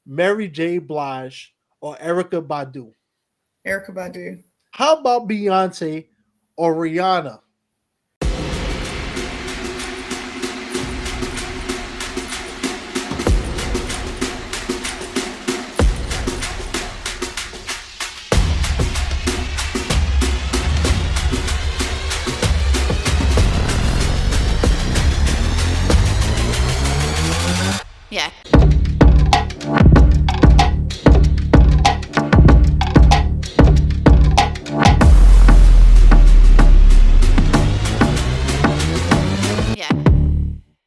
Mary J. Blige, or Erica Badu? Erica Badu. How about Beyonce or Rihanna? Yeah. Yeah.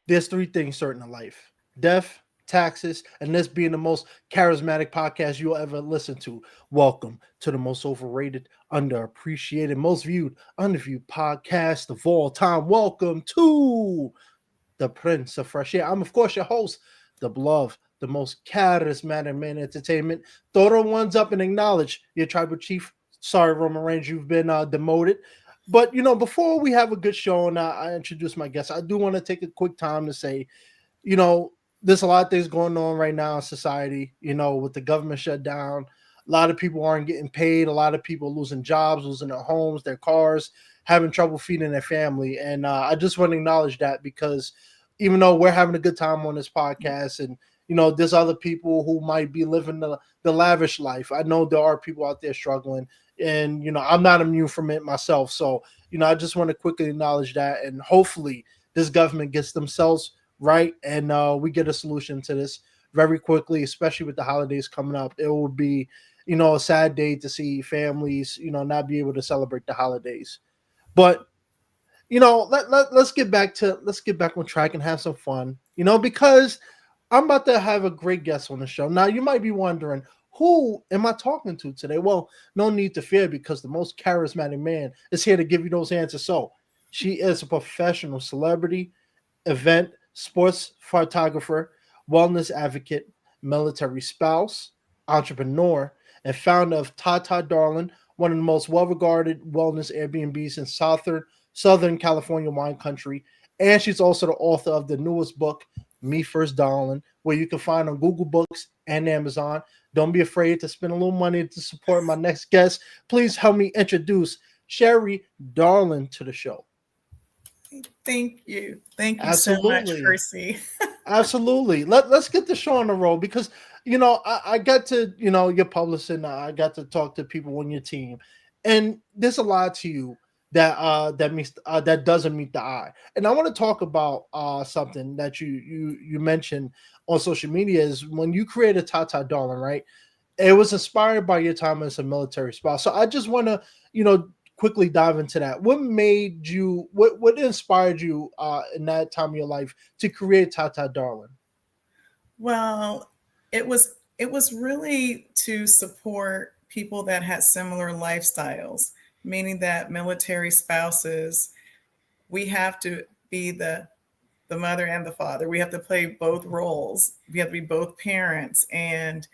There's three things certain in life: death, taxes, and this being the most charismatic podcast you'll ever listen to. Welcome to the most overrated, underappreciated, most viewed, underviewed podcast of all time. Welcome to the Prince of Fresh Air. I'm, of course, your host, the beloved, the most charismatic man in entertainment. Throw the ones up and acknowledge your tribal chief. Sorry, Roman Reigns, you've been demoted. But, before we have a good show and I introduce my guests, I do want to take a quick time to say, you know, there's a lot of things going on right now in society, with the government shutdown. A lot of people aren't getting paid. A lot of people losing jobs, losing their homes, their cars, having trouble feeding their family. And I just want to acknowledge that because even though we're having a good time on this podcast and, there's other people who might be living the lavish life. I know there are people out there struggling and, I'm not immune from it myself. So, I just want to quickly acknowledge that. And hopefully this government gets themselves right, and we get a solution to this very quickly, especially with the holidays coming up. It will be, a sad day to see families, not be able to celebrate the holidays. But let's get back on track and have some fun. Because I'm about to have a great guest on the show. Now you might be wondering, who am I talking to today? Well, no need to fear because the most charismatic man is here to give you those answers. So she is a professional celebrity, event, sports photographer, wellness advocate, military spouse, entrepreneur, and founder of Tata, one of the most well-regarded wellness Airbnbs in Southern California wine country. And she's also the author of the newest book, Me First Darling, where you can find on Google Books and Amazon. Don't be afraid to spend a little money to support my next guest. Please help me introduce Cheri Darling to the show. Thank you. Thank you so much, Absolutely. Percy. Absolutely. Let's get the show on the roll because I got to your publicist. I got to talk to people on your team, and there's a lot to you that doesn't meet the eye. And I want to talk about something that you mentioned on social media is when you created Tata Darling, right? It was inspired by your time as a military spouse. So I just want to quickly dive into that. What made you? What inspired you in that time of your life to create Tata Darling? Well, it was really to support people that had similar lifestyles, meaning that military spouses, we have to be the mother and the father. We have to play both roles. We have to be both parents, and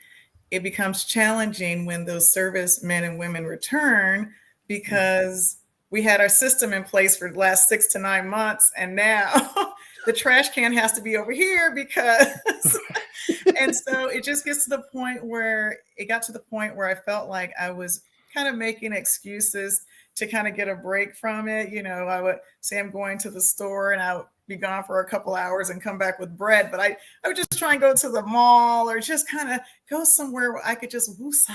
it becomes challenging when those service men and women return because we had our system in place for the last 6 to 9 months, and now the trash can has to be over here because and so it just gets to the point where it got to the point where I felt like I was kind of making excuses to kind of get a break from it. I would say I'm going to the store and I would be gone for a couple hours and come back with bread, but I would just try and go to the mall or just kind of go somewhere where I could just woosah.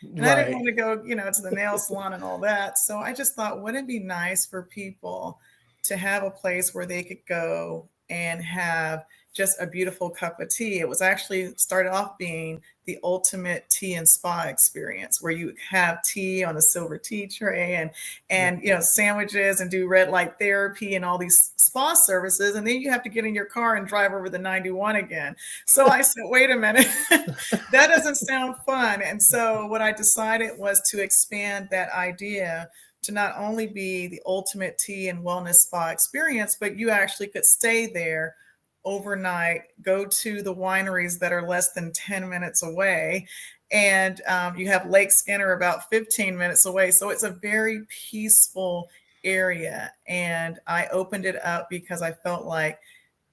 And I didn't Right. want to go, to the nail salon and all that. So I just thought, wouldn't it be nice for people to have a place where they could go and have just a beautiful cup of tea? It was actually started off being the ultimate tea and spa experience where you have tea on a silver tea tray and sandwiches and do red light therapy and all these spa services, and then you have to get in your car and drive over the 91 again. So I said, wait a minute, that doesn't sound fun. And so what I decided was to expand that idea to not only be the ultimate tea and wellness spa experience, but you actually could stay there overnight, go to the wineries that are less than 10 minutes away. And you have Lake Skinner about 15 minutes away. So it's a very peaceful area. And I opened it up because I felt like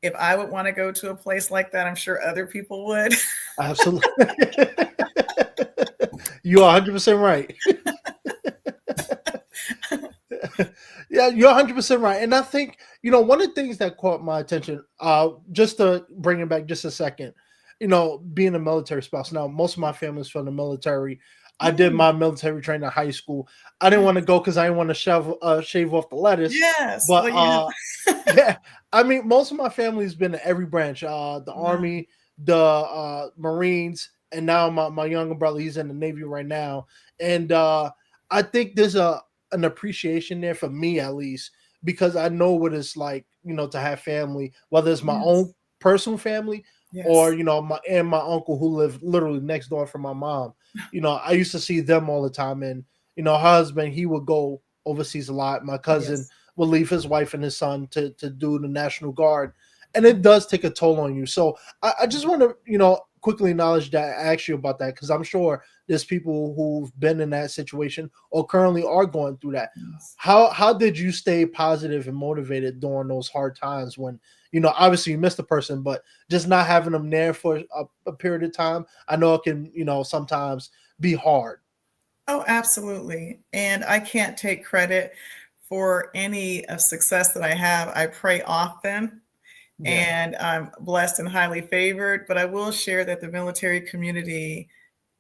if I would want to go to a place like that, I'm sure other people would. Absolutely. You are 100% right. Yeah, you're 100% right. And I think, one of the things that caught my attention, just to bring it back just a second, being a military spouse. Now, most of my family's from the military. I did Mm, my military training in high school. I didn't want to go because I didn't want to shave off the lettuce. yes. But Well, you yeah, I mean, most of my family's been in every branch, the have. Army, the Marines, and now my younger brother, he's in the Navy right now. And I think there's an appreciation there for me, at least, because I know what it's like, to have family, whether it's my Yes. own personal family or, Yes. my uncle who lived literally next door from my mom. I used to see them all the time. And, her husband, he would go overseas a lot. My cousin Yes. will leave his wife and his son to do the National Guard. And it does take a toll on you. So I just want to, quickly acknowledge that, ask you about that, because I'm sure there's people who've been in that situation or currently are going through that. Yes. How did you stay positive and motivated during those hard times when, obviously you missed the person, but just not having them there for a period of time? I know it can, sometimes be hard. Oh, absolutely. And I can't take credit for any of success that I have. I pray often Yeah. and I'm blessed and highly favored, but I will share that the military community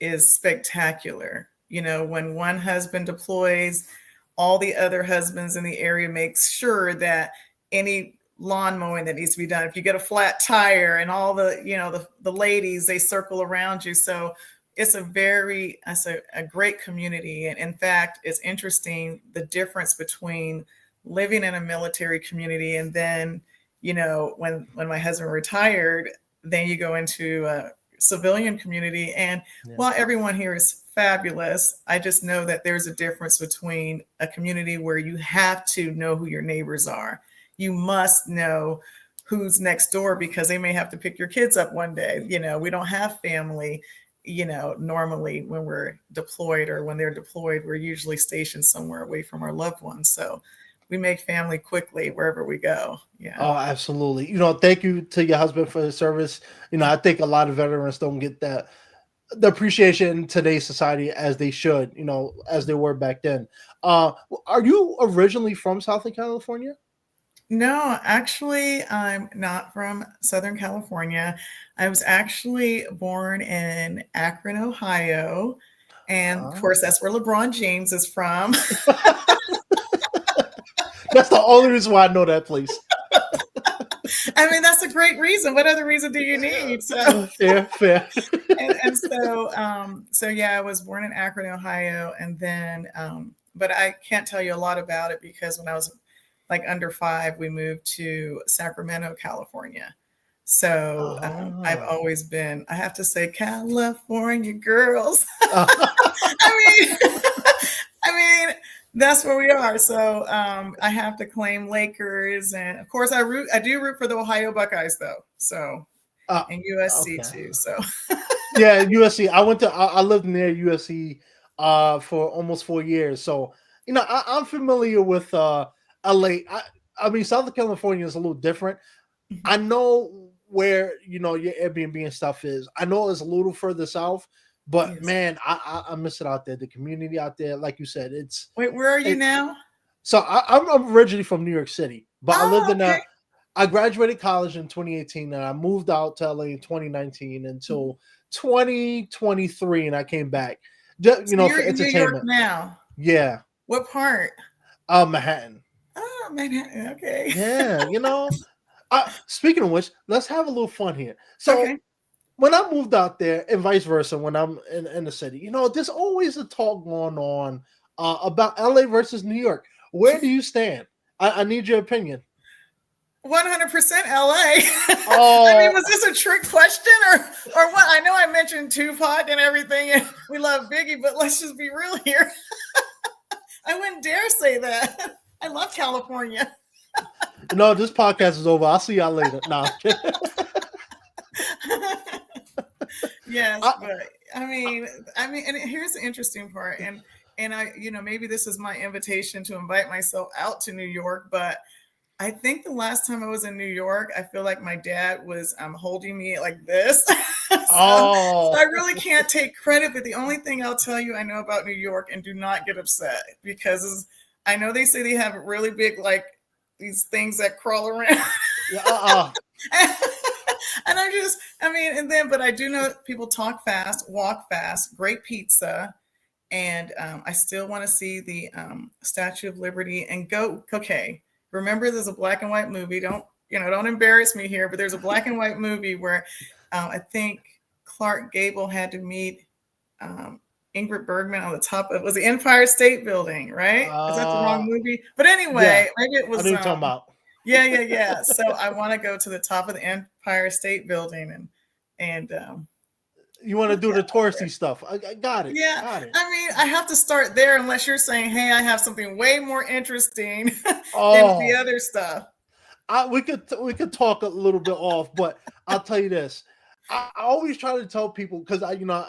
is spectacular. When one husband deploys, all the other husbands in the area makes sure that any lawn mowing that needs to be done, if you get a flat tire, and all the ladies, they circle around you. So it's a great community. And in fact, it's interesting the difference between living in a military community and then, when my husband retired, then you go into a civilian community. And Yeah. while everyone here is fabulous, I just know that there's a difference between a community where you have to know who your neighbors are. You must know who's next door because they may have to pick your kids up one day. We don't have family. Normally when we're deployed or when they're deployed, we're usually stationed somewhere away from our loved ones. So we make family quickly wherever we go. Yeah. Oh, absolutely. Thank you to your husband for his service. I think a lot of veterans don't get that the appreciation in today's society as they should, as they were back then. Are you originally from Southern California? No, actually, I'm not from Southern California. I was actually born in Akron, Ohio. And of Ah. course, that's where LeBron James is from. That's the only reason why I know that place. I mean, that's a great reason. What other reason do you need? So, Fair, fair. and so yeah, I was born in Akron, Ohio, and then, but I can't tell you a lot about it because when I was like under 5, we moved to Sacramento, California. So I've Ah. always been, I have to say, California girls. Ah. I mean, I mean, that's where we are. So I have to claim Lakers, and of course, I do root for the Ohio Buckeyes, though. So Ah, and USC okay. too. So Yeah, USC. I lived near USC for almost 4 years. So, I'm familiar with LA. I mean, Southern California is a little different. I know where your Airbnb and stuff is. I know it's a little further south, but yes. man, I miss it out there. The community out there, like you said, Wait, where are you it. now? So I'm originally from New York City, but I lived Oh, in okay. a. I graduated college in 2018, and I moved out to LA in 2019 Mhm. until 2023, and I came back, So for you're in New York entertainment. now. Yeah, What part? Manhattan. Oh, Manhattan. Okay. Yeah, speaking of which, let's have a little fun here. So Okay. when I moved out there, and vice versa, when I'm in the city, there's always a talk going on about LA versus New York. Where do you stand? I need your opinion. 100% LA. I mean, Oh, was this a trick question or what? I know I mentioned Tupac and everything, and we love Biggie, but let's just be real here. I wouldn't dare say that. I love California. no, this podcast is over. I'll see y'all later. Nah. Yes, I, but I mean, and here's the interesting part, and I, maybe this is my invitation to invite myself out to New York, but I think the last time I was in New York, I feel like my dad was holding me like this. So I Oh, really can't take credit. But the only thing I'll tell you I know about New York, and do not get upset, because I know they say they have really big, like, these things that crawl around. yeah, And I mean, and then, but I do know people talk fast, walk fast, great pizza. And I still want to see the Statue of Liberty and go. Okay, remember, there's a black and white movie. Don't embarrass me here, but there's a black and white movie where I think Clark Gable had to meet um, Ingrid Bergman on the top of, was the Empire State Building, right? Is that the wrong uh, movie? But yeah. anyway, maybe it I know was. you're talking about. Yeah, yeah, yeah. So I want to go to the top of the Empire State Building and You want to do the touristy stuff. I got it. yeah, Got it. I mean, I have to start there unless you're saying, hey, I have something way more interesting than the Oh, other stuff. we could talk a little bit off, but I'll tell you this. I always try to tell people because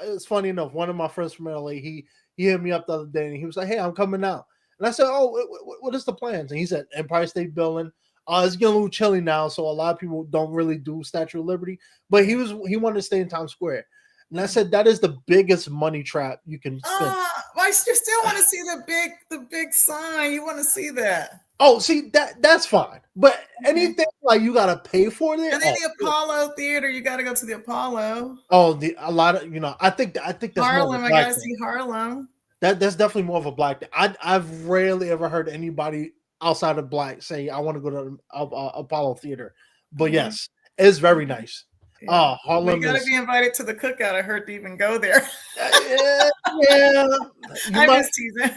it's funny enough. One of my friends from LA, he hit me up the other day and he was like, "Hey, I'm coming out," and I said, "Oh, what is the plans?" And he said, "Empire State Building. It's getting a little chilly now, so a lot of people don't really do Statue of Liberty, but Yeah. he wanted to stay in Times Square." And I said that is the biggest money trap you can spend. I still want to see the big sign. You want to see that. Oh, see that's fine, but Okay. anything like you gotta pay for it. And then the Apollo Theater, you got to go to the Apollo. The a lot of I think that's more of a Harlem, I got black to thing. see Harlem. That's definitely more of a black thing. I've rarely ever heard anybody outside of black say I want to go to Apollo Theater, but Mhm. yes, it's very nice. Yeah. Well, you Harlem got to is be invited to the cookout. I heard to even go there. yeah, yeah. You I'm might just teasing.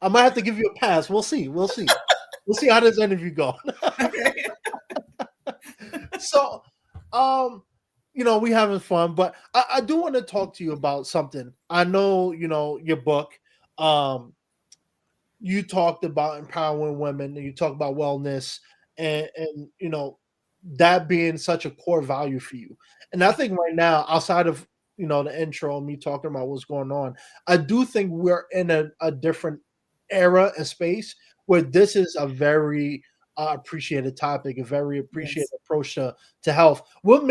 I might have to give you a pass. We'll see. We'll see how this interview goes. Okay. So, we having fun, but I do want to talk to you about something. I know, your book. Um, you talked about empowering women, and you talk about wellness, and that being such a core value for you. And I think right now, outside of the intro and me talking about what's going on, I do think we're in a different era and space where this is a very appreciated topic, a very appreciated Yes. approach to health. What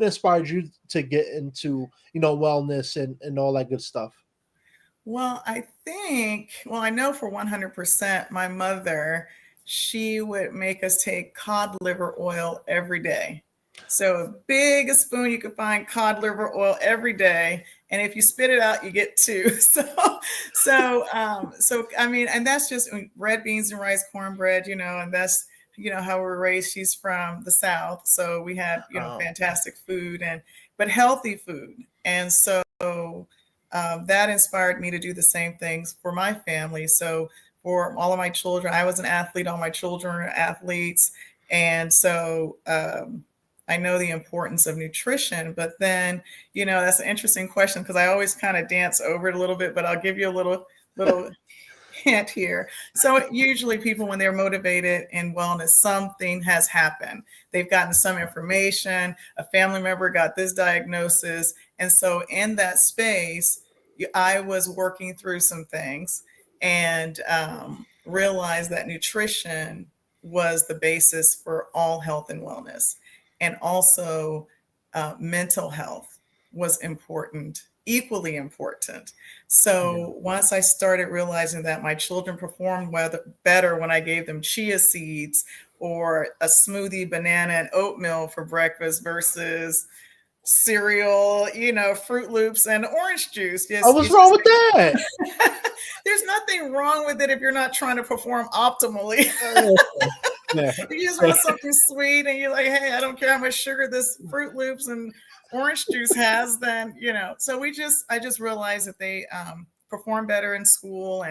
inspired you to get into wellness and all that good stuff? Well, I know for 100%, my mother, she would make us take cod liver oil every day. So a big spoon, you could find cod liver oil every day. And if you spit it out, you get two. So I mean, and that's just red beans and rice, cornbread, and that's, how we were raised. She's from the South. So we had, Oh, fantastic food but healthy food. And so that inspired me to do the same things for my family. So for all of my children, I was an athlete. All my children are athletes, and so I know the importance of nutrition. But then, that's an interesting question because I always kind of dance over it a little bit. But I'll give you a little hint here. So usually people, when they're motivated in wellness, something has happened. They've gotten some information, a family member got this diagnosis. And so in that space, I was working through some things and realized that nutrition was the basis for all health and wellness. And also mental health was important, equally important. yeah. So once I started realizing that my children performed better when I gave them chia seeds or a smoothie, banana, and oatmeal for breakfast versus cereal, Fruit Loops and orange juice. Oh, Yes, what's it's wrong just with that? there's nothing wrong with it if you're not trying to perform optimally. Yeah, You just yeah. want something sweet and you're like, hey, I don't care how much sugar this Fruit Loops and orange juice has, then, so I just realized that they perform better in school.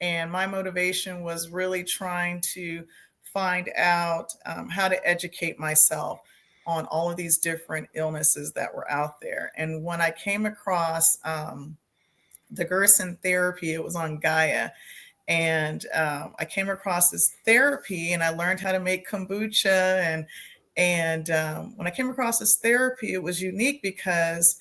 And my motivation was really trying to find out how to educate myself on all of these different illnesses that were out there. And when I came across the Gerson therapy, it was on Gaia, and I came across this therapy, and I learned how to make kombucha. And when I came across this therapy, it was unique because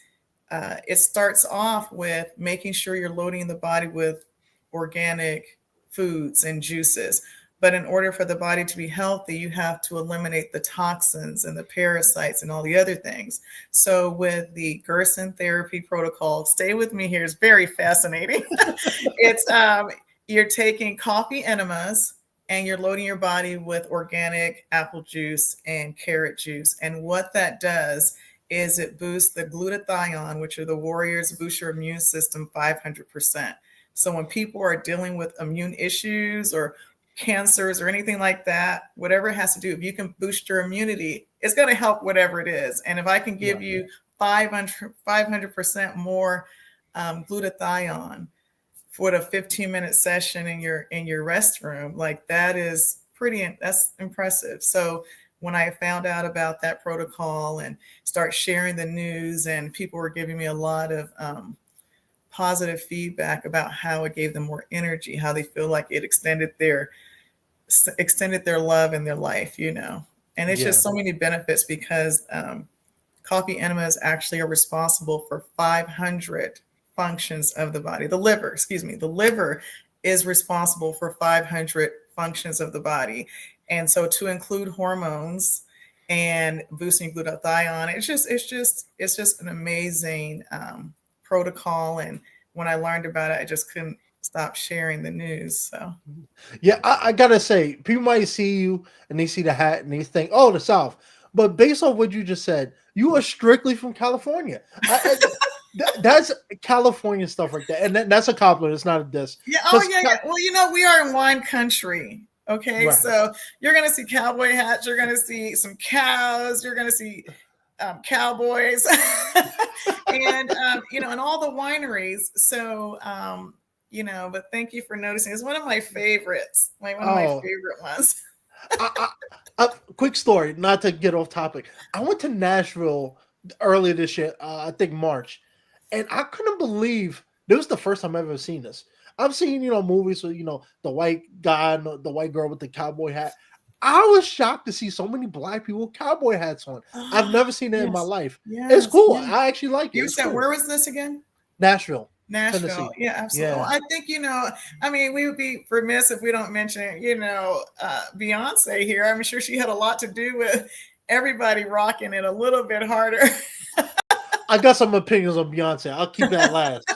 it starts off with making sure you're loading the body with organic foods and juices. But in order for the body to be healthy, you have to eliminate the toxins and the parasites and all the other things. So with the Gerson therapy protocol, stay with me here, it's very fascinating. It's you're taking coffee enemas and you're loading your body with organic apple juice and carrot juice. And what that does is it boosts the glutathione, which are the warriors, boost your immune system 500%. So when people are dealing with immune issues or cancers or anything like that, whatever it has to do, if you can boost your immunity, it's going to help whatever it is. And if I can give you 500% more glutathione for a 15-minute session in your restroom, like that is that's impressive. So when I found out about that protocol and start sharing the news, and people were giving me a lot of positive feedback about how it gave them more energy, how they feel like it extended their love in their life, and it's Yeah. just so many benefits because coffee enemas actually are responsible for 500 functions of the body. The liver is responsible for 500 functions of the body. And so to include hormones and boosting glutathione, it's just an amazing protocol. And when I learned about it, I just couldn't stop sharing the news. So Yeah, I gotta say, people might see you and they see the hat and they think, "Oh, the South." But based on what you just said, you are strictly from California. That's California stuff right there, and that's a compliment. It's not a diss. yeah, oh Because yeah, yeah. Well, we are in wine country. Okay, right, so you're gonna see cowboy hats, you're gonna see some cows, you're gonna see cowboys, and and all the wineries. So but thank you for noticing. It's one of my favorites, like one of my oh, favorite ones. I, quick story, not to get off topic. I went to Nashville earlier this year, I think March, and I couldn't believe this was the first time I've ever seen this. I've seen movies with the white guy and the white girl with the cowboy hat. I was shocked to see so many black people with cowboy hats on. I've never seen it in my Yes, life. It's yes, cool. yes. I actually like it. You It's said where cool. was this again? Nashville, Nashville. Tennessee. Yeah, absolutely. Well, Yeah. I think, I mean, we would be remiss if we don't mention, Beyonce here. I'm sure she had a lot to do with everybody rocking it a little bit harder. I got some opinions on Beyonce. I'll keep that last.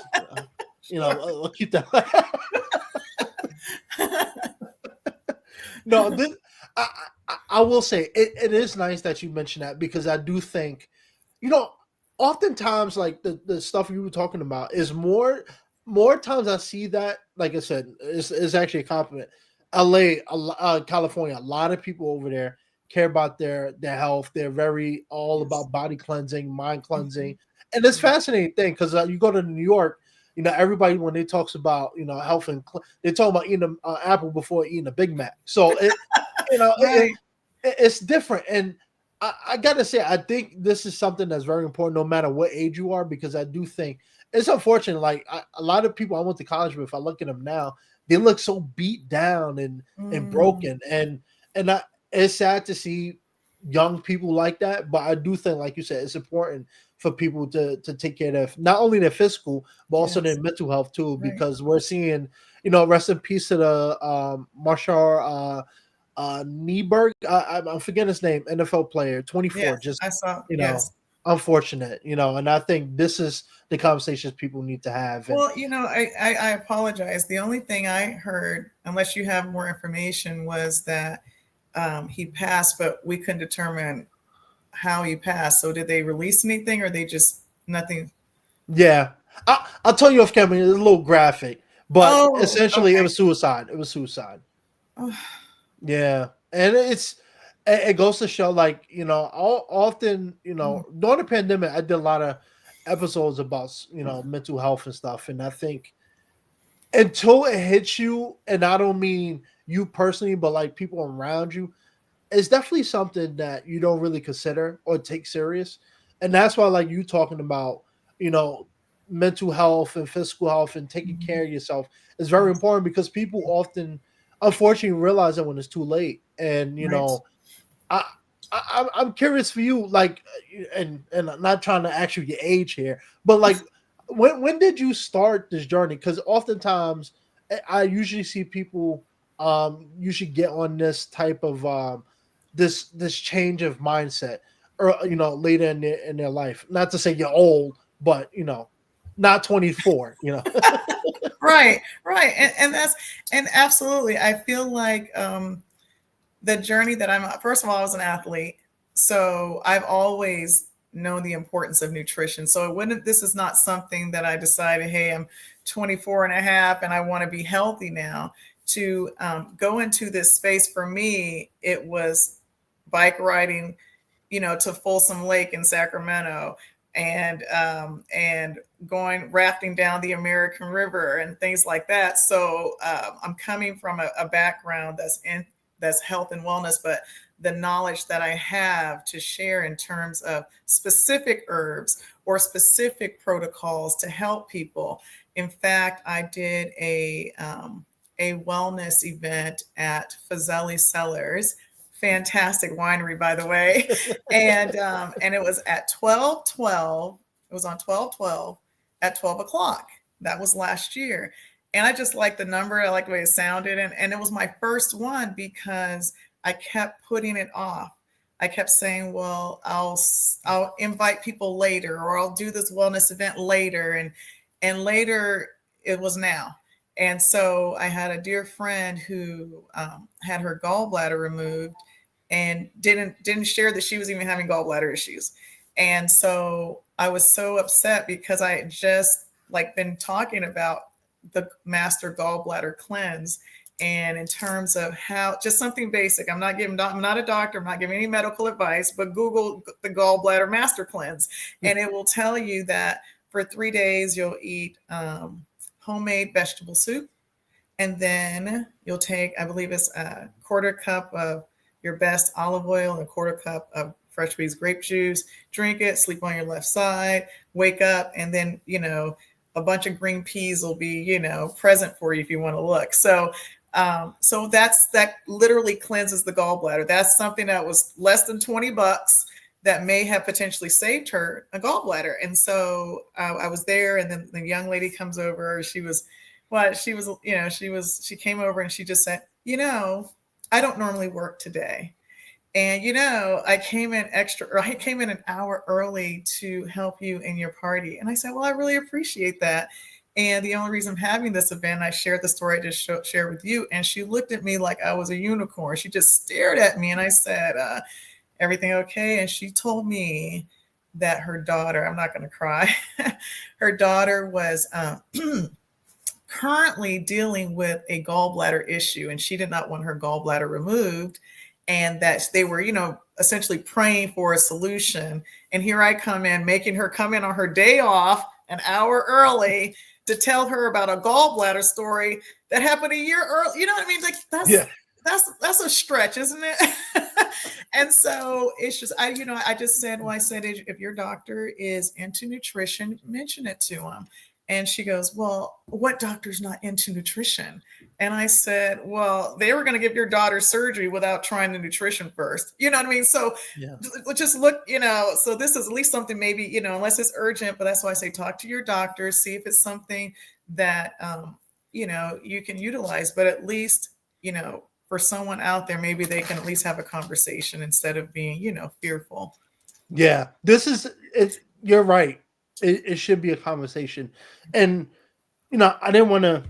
Sure. I'll keep that last. No, I, I will say it is nice that you mentioned that because I do think, you know, oftentimes like the stuff you were talking about is more times I see that. Like I said, is actually a compliment. LA, California, a lot of people over there care about their health. They're very all Yes. about body cleansing, mind Mhm. cleansing, and it's Yeah. fascinating thing because you go to New York. Everybody when they talks about health and they talk about eating an apple before eating a Big Mac. So you know it, Right. it's different, and I gotta say I think this is something that's very important no matter what age you are because I do think it's unfortunate. Like a lot of people I went to college with, if I look at them now, they look so beat down and Mm, broken, and it's sad to see young people like that. But I do think, like you said, it's important for people to take care of not only their physical but also their yes. mental health too, Right. because we're seeing, rest in peace to the Marshall Nieberg. I'm forgetting his name. NFL player, 24. Yes. Just I saw. you know, Yes. unfortunate. And I think this is the conversations people need to have. And Well, I apologize. The only thing I heard, unless you have more information, was that he passed, but we couldn't determine how he passed. So did they release anything, or they just nothing? yeah, I'll tell you off camera. It's a little graphic, but Oh, essentially it okay. was suicide. It was suicide. Oh, Yeah, and it goes to show, like all often, mm, during the pandemic, I did a lot of episodes about mental health and stuff, and I think until it hits you, and I don't mean you personally, but like people around you, it's definitely something that you don't really consider or take serious. And that's why like you talking about, you know, mental health and physical health and taking mhm, care of yourself is very yes, important because people often unfortunately realize that when it's too late. And right. I, I'm curious for you, like, and I'm not trying to ask you your age here, but like, when did you start this journey? Because oftentimes I usually see people you should get on this type of this change of mindset, or later in their life. Not to say you're old, but not 24. Right, right. And that's, and absolutely. I feel like the journey that I'm, first of all, I was an athlete. So I've always known the importance of nutrition. So it wouldn't, this is not something that I decided, hey, I'm 24 and a half and I want to be healthy now. To go into this space, for me, it was bike riding, to Folsom Lake in Sacramento, and going rafting down the American River and things like that. So I'm coming from a background that's health and wellness, but the knowledge that I have to share in terms of specific herbs or specific protocols to help people. In fact, I did a wellness event at Fazeli Cellars, fantastic winery, by the way, and it was at 12:12. It was on 12:12 at 12 o'clock. That was last year. And I just like the number. I like the way it sounded. And it was my first one because I kept putting it off. I kept saying, well, I'll invite people later, or I'll do this wellness event later. And later it was now. And so I had a dear friend who had her gallbladder removed and didn't share that she was even having gallbladder issues. And so I was so upset because I had just like been talking about the master gallbladder cleanse, and in terms of how, just something basic. I'm not a doctor, I'm not giving any medical advice, but Google the gallbladder master cleanse and it will tell you that for 3 days you'll eat homemade vegetable soup, and then you'll take, I believe it's a quarter cup of your best olive oil and a quarter cup of fresh squeezed grape juice, drink it, sleep on your left side, wake up, and then, a bunch of green peas will be, present for you if you want to look. So, so that literally cleanses the gallbladder. That's something that was less than $20 that may have potentially saved her a gallbladder. And so I was there, and then the young lady comes over. She came over and she just said, I don't normally work today. And I came in an hour early to help you in your party. And I said, well, I really appreciate that. And the only reason I'm having this event, I shared the story I just shared with you. And she looked at me like I was a unicorn. She just stared at me, and I said, everything okay? And she told me that her daughter, I'm not going to cry, her daughter was currently dealing with a gallbladder issue, and she did not want her gallbladder removed, and that they were, essentially praying for a solution. And here I come in, making her come in on her day off an hour early to tell her about a gallbladder story that happened a year early. You know what I mean? Like that's a stretch, isn't it? And so it's just, I just said, well, I said, if your doctor is into nutrition, mention it to him. And she goes, well, what doctor's not into nutrition? And I said, well, they were going to give your daughter surgery without trying the nutrition first. You know what I mean? So just look, so this is at least something maybe, unless it's urgent, but that's why I say talk to your doctor, see if it's something that, you can utilize, but at least, for someone out there, maybe they can at least have a conversation instead of being, fearful. Yeah, this is it. You're right. It should be a conversation, and I didn't want to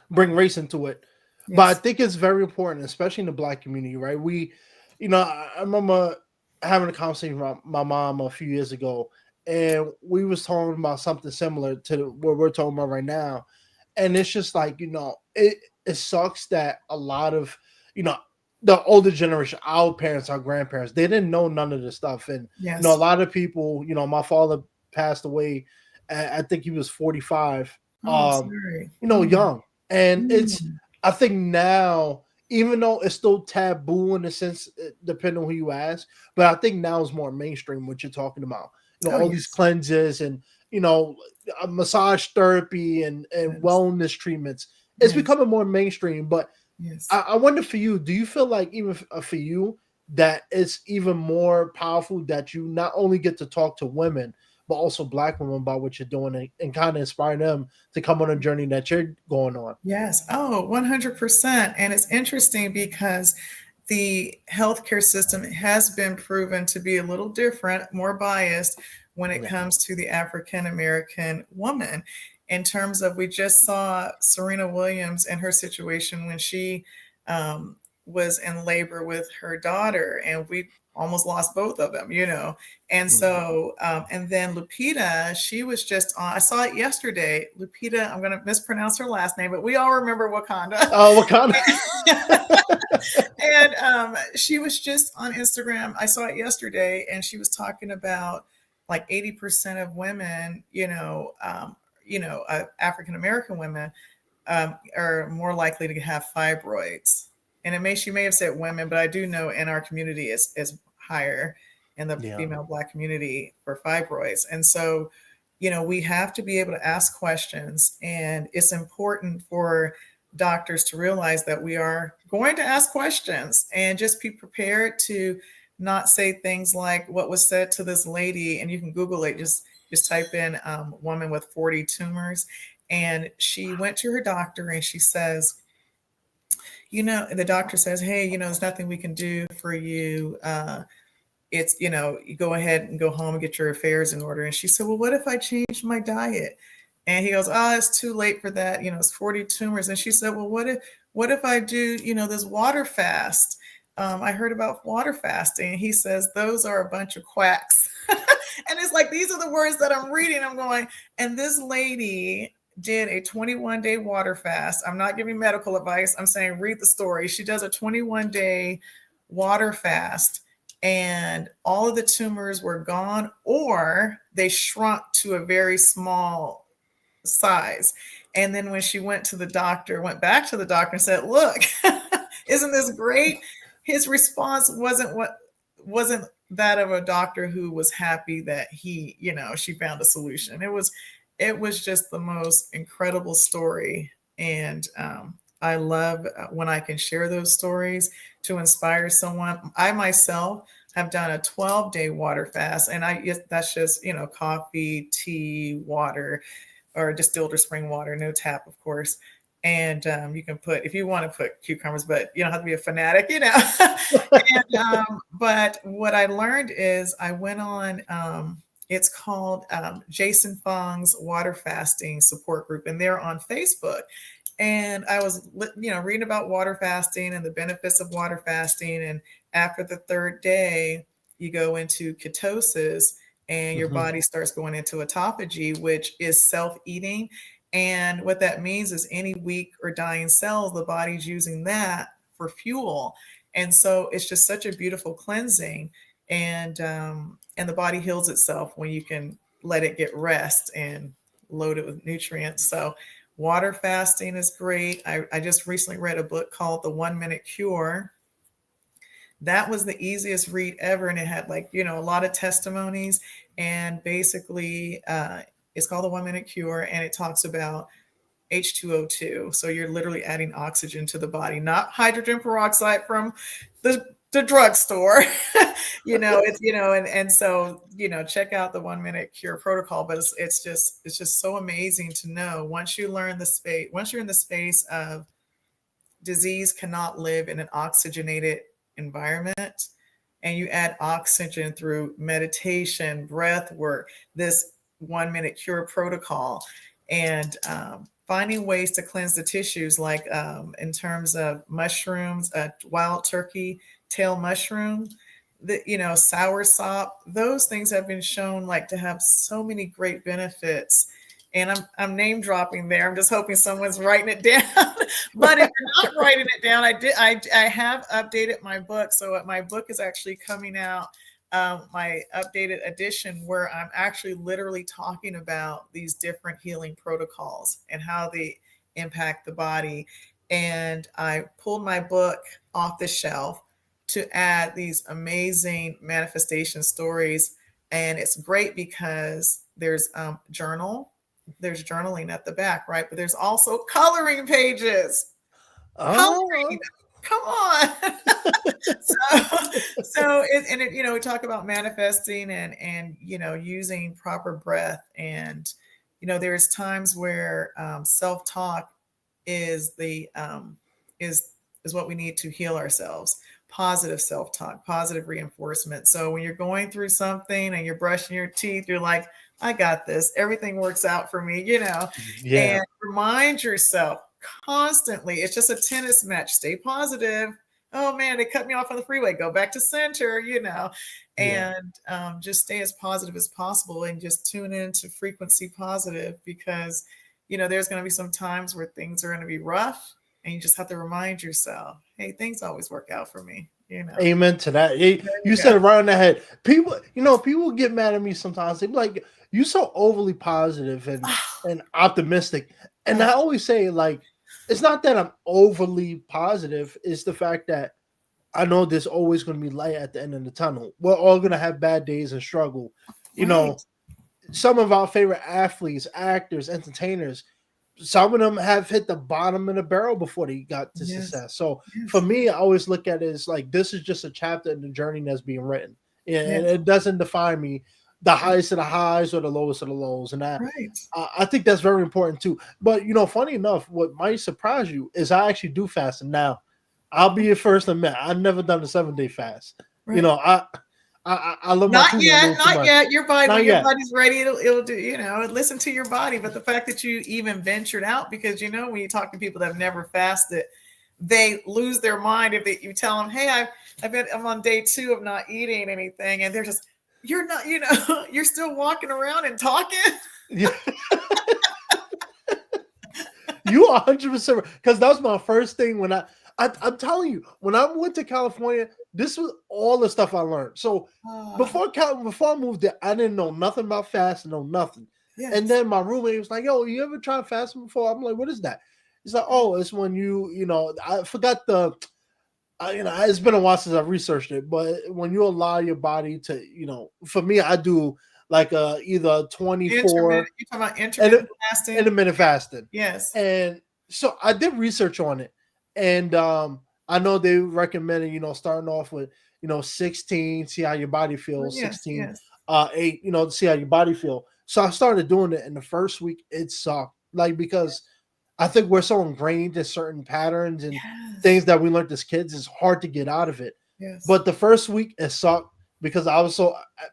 bring race into it, but I think it's very important, especially in the Black community, right? I remember having a conversation with my mom a few years ago, and we was talking about something similar to what we're talking about right now, and it's just like it sucks that a lot of the older generation, our parents, our grandparents, they didn't know none of this stuff, and a lot of people, my father passed away. I think he was 45. Young. And it's, I think now, even though it's still taboo in a sense, depending on who you ask, but I think now is more mainstream what you're talking about. All these cleanses and, massage therapy and wellness treatments. It's becoming more mainstream. But I wonder for you, do you feel like even for you that it's even more powerful that you not only get to talk to women, but also Black women about what you're doing, and kind of inspire them to come on a journey that you're going on. Yes. Oh, 100%. And it's interesting because the healthcare system has been proven to be a little different, more biased when it Yeah. comes to the African American woman. In terms of, we just saw Serena Williams and her situation when she um, was in labor with her daughter, and we almost lost both of them, you know. And Mhm. so, and then Lupita, she was just on, I saw it yesterday. Lupita, I'm going to mispronounce her last name, but we all remember Wakanda. Oh, what kind And she was just on Instagram. I saw it yesterday, and she was talking about like 80% of women, African American women are more likely to have fibroids. And she may have said women, but I do know in our community is higher in the Yeah. female Black community for fibroids. And so, we have to be able to ask questions, and it's important for doctors to realize that we are going to ask questions, and just be prepared to not say things like what was said to this lady. And you can Google it, just type in woman with 40 tumors. And she went to her doctor, and she says, the doctor says, hey, there's nothing we can do for you. It's, you go ahead and go home and get your affairs in order. And she said, well, what if I change my diet? And he goes, oh, it's too late for that. It's 40 tumors. And she said, well, what if I do, this water fast? I heard about water fasting. And he says, those are a bunch of quacks. And it's like, these are the words that I'm reading. I'm going, and this lady did a 21-day water fast. I'm not giving medical advice. I'm saying, read the story. She does a 21-day water fast, and all of the tumors were gone, or they shrunk to a very small size. And then when she went back to the doctor and said, look, isn't this great? His response wasn't that of a doctor who was happy that she found a solution. It was just the most incredible story. And I love when I can share those stories to inspire someone. I myself have done a 12-day water fast, and that's just, coffee, tea, water, or distilled or spring water, no tap, of course. And you can put, if you want to put cucumbers, but you don't have to be a fanatic. But what I learned is I went on, it's called Jason Fong's Water Fasting Support Group, and they're on Facebook. And I was, reading about water fasting and the benefits of water fasting. And after the third day, you go into ketosis, and your Mhm. body starts going into autophagy, which is self-eating. And what that means is any weak or dying cells, the body's using that for fuel. And so it's just such a beautiful cleansing. And the body heals itself when you can let it get rest and load it with nutrients. So water fasting is great. I just recently read a book called The 1 Minute Cure. That was the easiest read ever, and it had a lot of testimonies. And basically it's called The 1 Minute Cure, and it talks about H2O2. So you're literally adding oxygen to the body, not hydrogen peroxide from the drugstore. And so, check out the 1 Minute Cure protocol. But it's just so amazing to know, once you're in the space of disease cannot live in an oxygenated environment, and you add oxygen through meditation, breath work, this 1 Minute Cure protocol, and finding ways to cleanse the tissues, like in terms of mushrooms, wild turkey tail mushroom, sour sop. Those things have been shown to have so many great benefits. And I'm name dropping there. I'm just hoping someone's writing it down. But if you're not writing it down, I have updated my book. So my book is actually coming out, my updated edition, where I'm actually literally talking about these different healing protocols and how they impact the body. And I pulled my book off the shelf to add these amazing manifestation stories. And it's great because there's journaling at the back, right? But there's also coloring pages. Oh, Coloring. Come on. So we talk about manifesting and using proper breath, and there's times where self-talk is the is what we need to heal ourselves. Positive self-talk, positive reinforcement. So when you're going through something and you're brushing your teeth, you're like, I got this, everything works out for me. Yeah, And remind yourself constantly, it's just a tennis match, stay positive. Oh man, they cut me off on the freeway, go back to center. yeah. And just stay as positive as possible and just tune into frequency positive, because there's going to be some times where things are going to be rough, and you just have to remind yourself, hey, things always work out for me. Amen to that. There You you said go. it right on the head. People get mad at me sometimes. They be like, "You so overly positive and optimistic," and I Oh, always say like, it's not that I'm overly positive. It's the fact that I know there's always going to be light at the end of the tunnel. We're all going to have bad days and struggle. You right. know, some of our favorite athletes, actors, entertainers, some of them have hit the bottom of the barrel before they got to Yes. success. So for Yes. me, I always look at it as like this is just a chapter in the journey that's being written. Yeah, and Yes. it doesn't define me, the Right. highest of the highs or the lowest of the lows. And Right. I think that's very important too. But funny enough, what might surprise you is I actually do fast. And now I'll be your first to admit I've never done a 7 day fast. You Right. know, I love my Not food a yet, little too not much. yet. Your body, when Not your yet. body's ready, it'll do, listen to your body. But the fact that you even ventured out, because when you talk to people that have never fasted, they lose their mind if you tell them, hey, I'm on day 2 of not eating anything, and they're just, you're not, you're still walking around and talking. Yeah. You are 100% because that was my first thing when I'm telling you, when I went to California, this was all the stuff I learned. So Ah, before I moved there, I didn't know nothing about fasting, no nothing. And yes. then my roommate was like, "Yo, you ever tried fasting before?" I'm like, "What is that?" He's like, "Oh, it's when I forgot it's been a while since I researched it, but when you allow your body to, for me, I do like either Intermittent. 24 You talking about and intermittent fasting? intermittent fasting. Yes. And so I did research on it. And I know they recommended, starting off with, 16, see how your body Oh, feels, yes. 16, Yes. 8, to see how your body feel. So I started doing it, and the first week it sucked. Like, because I think we're so ingrained in certain patterns and things Yes. that we learned as kids, it's hard to get out of it. Yes. But the first week it sucked because I was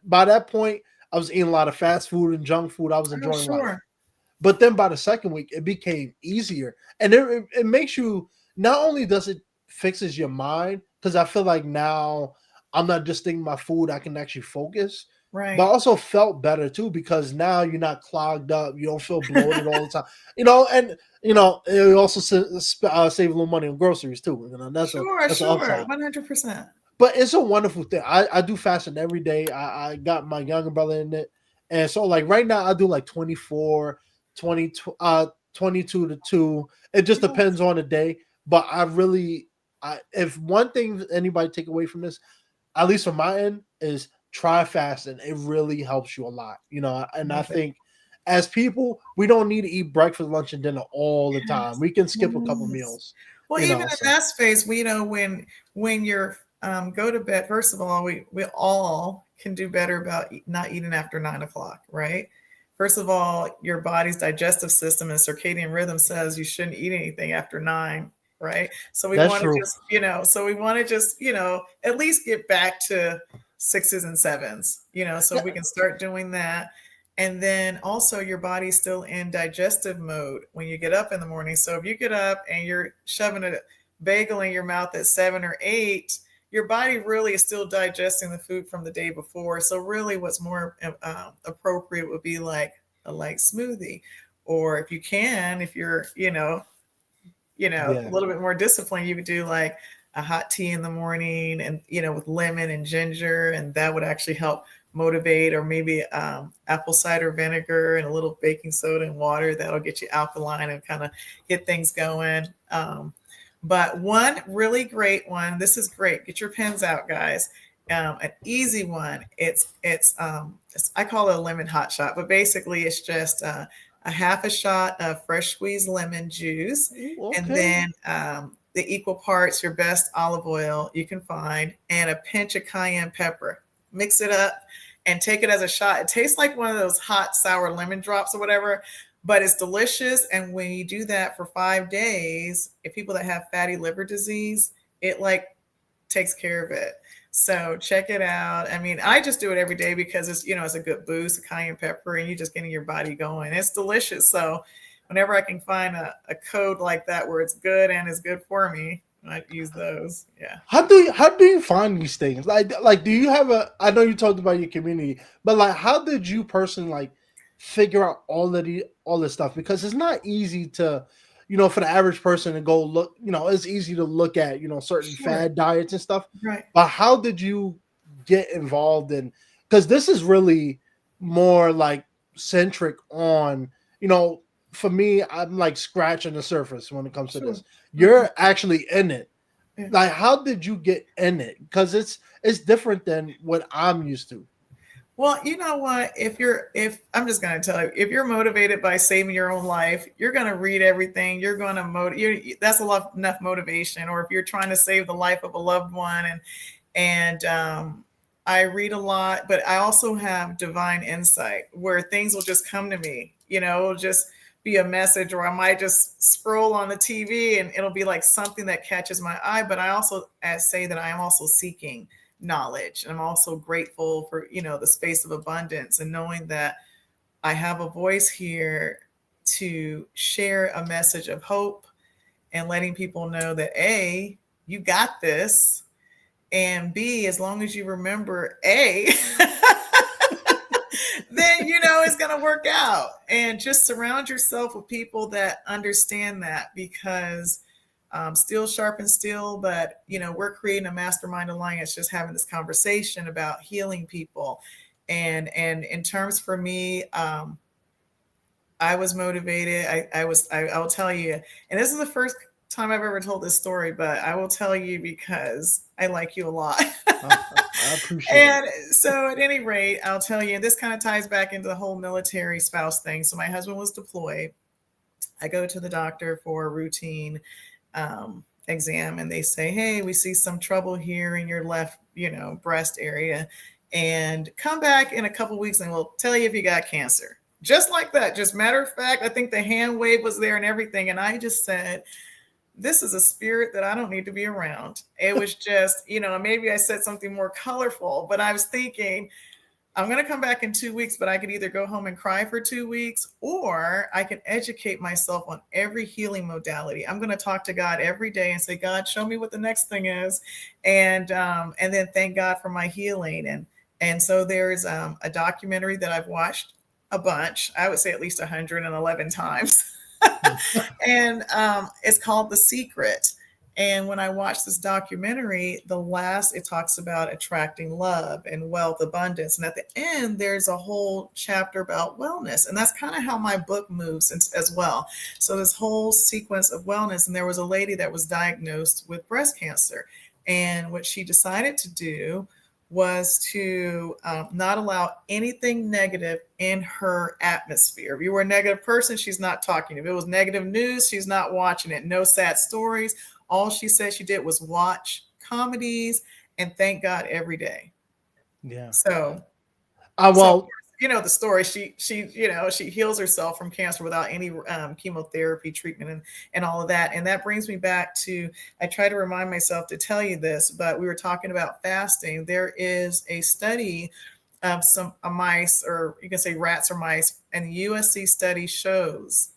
by that point, I was eating a lot of fast food and junk food. I was Oh, enjoying life. sure. But then by the second week, it became easier, and it makes you, not only does it fixes your mind, because I feel like now I'm not just thinking my food, I can actually focus. But I Right. also felt better too because now you're not clogged up, you don't feel bloated all the time, and it also save a little money on groceries too. Sure, That's an sure, upside. 100%. But it's a wonderful thing. I do fasting every day. I got my younger brother in it. And so like right now I do like 24, 20, 22 to 2. It just Yes, depends on the day. But if one thing anybody take away from this, at least from my end, is try fasting. It really helps you a lot. And I love it. think as people, we don't need to eat breakfast, lunch, and dinner all the time. Yes, We can skip a couple yes. meals, Well, even in so that space, we know when you're go to bed. First of all, we all can do better about not eating after 9 o'clock, right? First of all, your body's digestive system and circadian rhythm says you shouldn't eat anything after 9, right? So we that's want to true. just, at least get back to sixes and sevens, so we can start doing that. And then also your body's still in digestive mode when you get up in the morning. So if you get up and you're shoving a bagel in your mouth at 7 or 8, your body really is still digesting the food from the day before. So really what's more appropriate would be like a light smoothie. Or if you can, if you're, a Yeah. little bit more disciplined, you could do like a hot tea in the morning, and with lemon and ginger, and that would actually help motivate. Or maybe apple cider vinegar and a little baking soda and water, that'll get you alkaline and kind of get things going. But one really great one, this is great, get your pens out, guys. An easy one, I call it a lemon hot shot, but basically it's just a half a shot of fresh squeezed lemon juice, Ooh, and okay. then the equal parts your best olive oil you can find and a pinch of cayenne pepper. Mix it up and take it as a shot. It tastes like one of those hot sour lemon drops or whatever, but it's delicious. And when you do that for 5 days, if people that have fatty liver disease, it like takes care of it. So check it out. I mean, I just do it every day because it's, it's a good boost, cayenne pepper, and you're just getting your body going. It's delicious. So whenever I can find a code like that where it's good and is good for me, I use those. Yeah. How do you find these things? Like do you have a? I know you talked about your community, but like how did you personally like figure out all this stuff? Because it's not easy to, for the average person to go look. It's easy to look at certain Sure. fad diets and stuff. Right. But how did you get involved in? Because this is really more like centric on For me, I'm like scratching the surface when it comes to Sure. this. You're actually in it. Yeah. Like, how did you get in it? Because it's different than what I'm used to. Well, you know what? If I'm just going to tell you, if you're motivated by saving your own life, you're going to read everything. You're going to that's enough motivation. Or if you're trying to save the life of a loved one, and I read a lot, but I also have divine insight where things will just come to me. It'll just be a message, or I might just scroll on the TV and it'll be like something that catches my eye. But I also say that I am also seeking knowledge. And I'm also grateful for, the space of abundance and knowing that I have a voice here to share a message of hope and letting people know that A, you got this. And B, as long as you remember A, then it's going to work out. And just surround yourself with people that understand that, because steel sharpens steel. But we're creating a mastermind alliance, just having this conversation about healing people. And in terms for me, I was motivated. I will tell you, and this is the first time I've ever told this story, but I will tell you because I like you a lot. I appreciate And it. so at any rate, I'll tell you, and this kind of ties back into the whole military spouse thing. So my husband was deployed. I go to the doctor for a routine exam, and they say, hey, we see some trouble here in your left, breast area, and come back in a couple weeks and we'll tell you if you got cancer. Just like that. Just matter of fact, I think the hand wave was there and everything. And I just said, this is a spirit that I don't need to be around. It was just, maybe I said something more colorful, but I was thinking, I'm going to come back in 2 weeks, but I could either go home and cry for 2 weeks, or I can educate myself on every healing modality. I'm going to talk to God every day and say, God, show me what the next thing is. And then thank God for my healing. And so there's a documentary that I've watched a bunch. I would say at least 111 times. And it's called The Secret. And when I watched this documentary, it talks about attracting love and wealth, abundance. And at the end, there's a whole chapter about wellness. And that's kind of how my book moves as well. So this whole sequence of wellness. And there was a lady that was diagnosed with breast cancer. And what she decided to do was to not allow anything negative in her atmosphere. If you were a negative person, she's not talking. If it was negative news, she's not watching it. No sad stories. All she said she did was watch comedies and thank God every day. Yeah. So Well, the story, she heals herself from cancer without any chemotherapy treatment and all of that. And that brings me back to, I try to remind myself to tell you this, but we were talking about fasting. There is a study of mice, or you can say rats or mice, and the USC study shows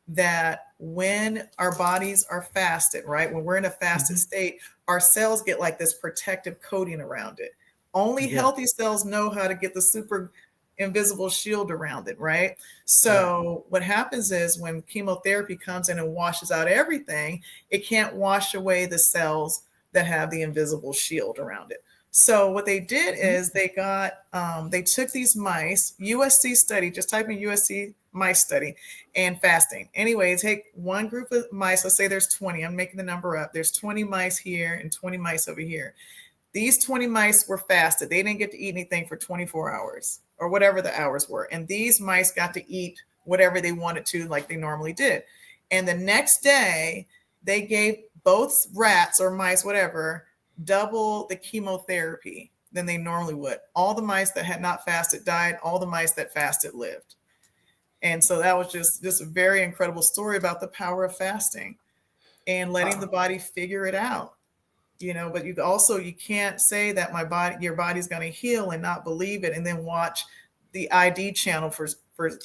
that when our bodies are fasted, right, when we're in a fasted state, our cells get like this protective coating around it. Only healthy cells know how to get the super invisible shield around it, right? So what happens is when chemotherapy comes in and washes out everything, it can't wash away the cells that have the invisible shield around it. So what they did is they took these mice, USC study, just type in USC mice study and fasting. Anyway, take one group of mice, let's say there's 20, I'm making the number up. There's 20 mice here and 20 mice over here. These 20 mice were fasted. They didn't get to eat anything for 24 hours or whatever the hours were. And these mice got to eat whatever they wanted to, like they normally did. And the next day, they gave both rats or mice, whatever, double the chemotherapy than they normally would. All the mice that had not fasted died. All the mice that fasted lived. And so that was just a very incredible story about the power of fasting and letting the body figure it out. But you can't say that your body's going to heal and not believe it and then watch the ID channel for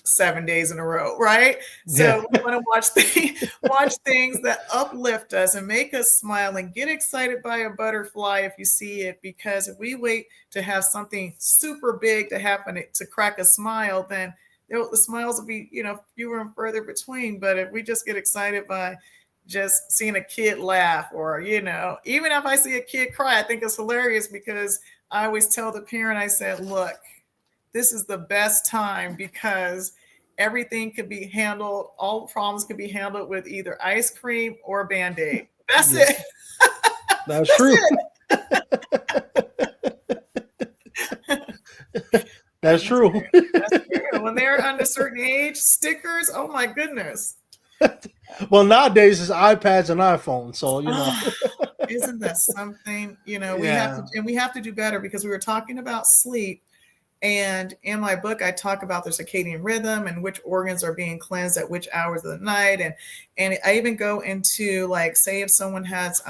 7 days in a row, right? Yeah. So we want to watch things that uplift us and make us smile and get excited by a butterfly if you see it, because if we wait to have something super big to happen to crack a smile, then the smiles will be fewer and further between. But if we just get excited by just seeing a kid laugh, or even if I see a kid cry, I think it's hilarious, because I always tell the parent, I said, look, this is the best time, because everything could be handled, all problems could be handled with either ice cream or Band-Aid. That's Yeah. it. That's true. That's true. That's true. When they're under a certain age, stickers, oh my goodness. Well, nowadays it's iPads and iPhones, so Isn't that something? Yeah. We have to do better, because we were talking about sleep. And in my book, I talk about the circadian rhythm and which organs are being cleansed at which hours of the night. And I even go into, like, say if someone has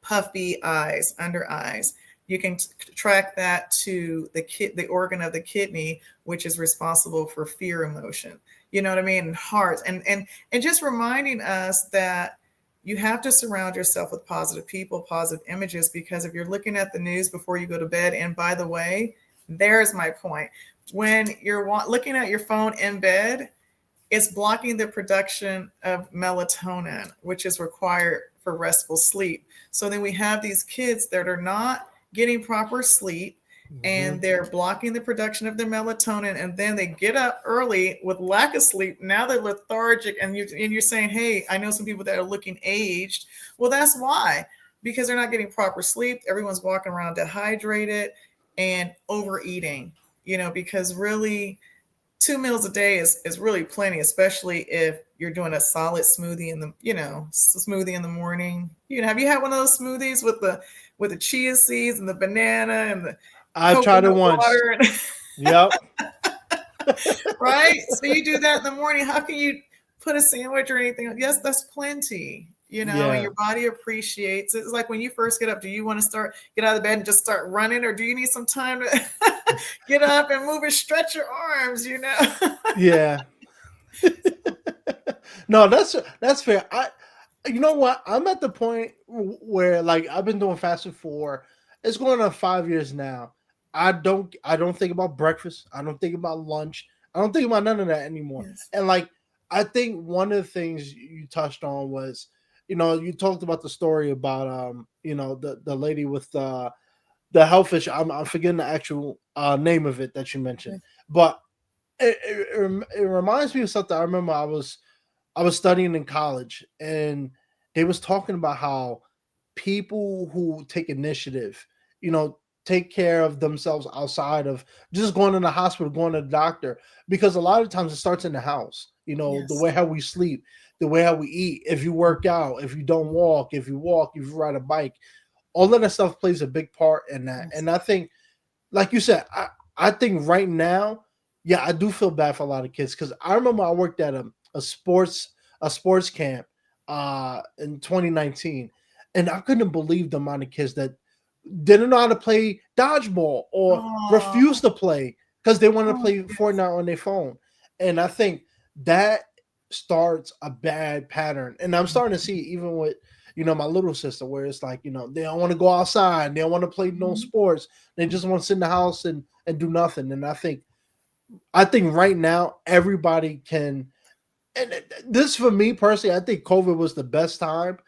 puffy eyes, under eyes, you can track that to the organ of the kidney, which is responsible for fear emotion. You know what I mean? And heart. And just reminding us that you have to surround yourself with positive people, positive images, because if you're looking at the news before you go to bed, and by the way, there's my point. When you're looking at your phone in bed, it's blocking the production of melatonin, which is required for restful sleep. So then we have these kids that are not getting proper sleep, and they're blocking the production of their melatonin, and then they get up early with lack of sleep. Now they're lethargic, and you're saying, hey, I know some people that are looking aged. Well, that's why, because they're not getting proper sleep. Everyone's walking around dehydrated and overeating, because really 2 meals a day is really plenty, especially if you're doing a solid smoothie smoothie in the morning. Have you had one of those smoothies with the chia seeds and the banana and the I've tried it coconut once. water? Yep. Right? So you do that in the morning. How can you put a sandwich or anything? Yes, that's plenty. And Yeah. your body appreciates it. It's like when you first get up, do you want to get out of the bed and just start running, or do you need some time to get up and move and stretch your arms? Yeah. No, that's fair. You know what? I'm at the point where, like, I've been doing fasting for, it's going on 5 years now. I don't think about breakfast. I don't think about lunch. I don't think about none of that anymore. Yes. And, like, I think one of the things you touched on was, you talked about the story about the lady with the health issue. I'm forgetting the actual name of it that you mentioned, Yes. but it reminds me of something. I remember I was studying in college, and they was talking about how people who take initiative, take care of themselves outside of just going to the hospital, going to the doctor, because a lot of times it starts in the house. The Yes. way how we sleep, the way how we eat, if you work out, if you don't walk, if you walk, if you ride a bike, all of that stuff plays a big part in that. Yes. And I think, like you said, I think right now, yeah, I do feel bad for a lot of kids, because I remember I worked at a sports camp in 2019, and I couldn't believe the amount of kids that didn't know how to play dodgeball or Oh, refused to play because they wanted to oh, play yes. Fortnite on their phone. And I think that starts a bad pattern. And I'm starting to see even with my little sister, where it's like, they don't want to go outside, they don't want to play no Mhm. sports, they just want to sit in the house and do nothing. And I think right now everybody can, and this for me personally, I think COVID was the best time